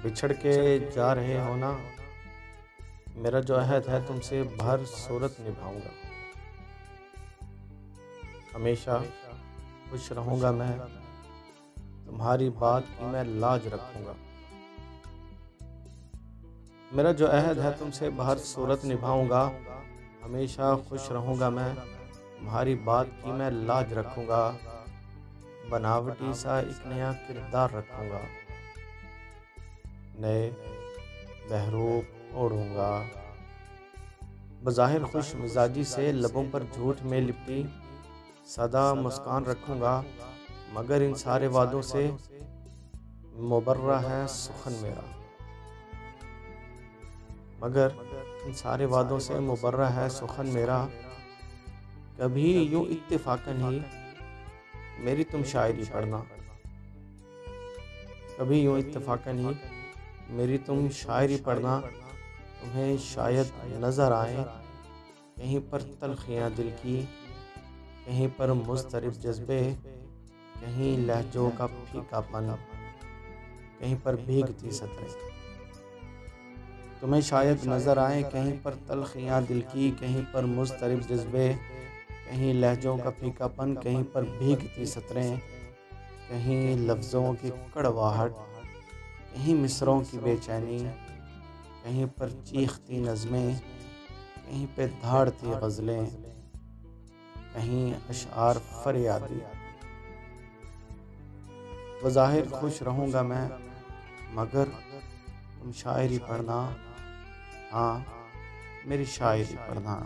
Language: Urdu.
بچھڑ کے جا رہے ہو نا، میرا جو عہد ہے تم سے بہر صورت نبھاؤں گا، ہمیشہ خوش رہوں گا میں، تمہاری بات کی میں لاج رکھوں گا۔ میرا جو عہد ہے تم سے بہر صورت نبھاؤں گا، ہمیشہ خوش رہوں گا میں، تمہاری بات کی میں لاج رکھوں گا، بناوٹی سا ایک نیا کردار رکھوں گا، نئے بہروپ اوڑھوں گا۔ بظاہر خوش مزاجی سے لبوں پر جھوٹ میں لپٹی سادہ مسکان رکھوں گا، مگر ان سارے وعدوں سے مبرہ ہے سخن میرا، مگر ان سارے وعدوں سے مبرہ ہے سخن میرا۔ کبھی یوں اتفاقاً ہی میری تم شاعری پڑھنا، کبھی یوں اتفاقاً ہی میری تم شاعری پڑھنا، تمہیں شاید نظر آئیں کہیں پر تلخیاں دل کی، کہیں پر مضطرب جذبے، کہیں لہجوں کا پھیکا پن، کہیں پر بھیگتی سطریں۔ تمہیں شاید نظر آئیں کہیں پر تلخیاں دل کی، کہیں پر مضطرب جذبے، کہیں لہجوں کا پھیکا پن، کہیں پر بھیگتی سطریں، کہیں لفظوں کی کڑواہٹ، کہیں مصرعوں کی بے چینی، کہیں پر چیختی نظمیں، کہیں پہ دھاڑتی غزلیں، کہیں اشعار فریادی۔ بظاہر خوش رہوں گا میں، مگر تم شاعری پڑھنا، ہاں میری شاعری پڑھنا۔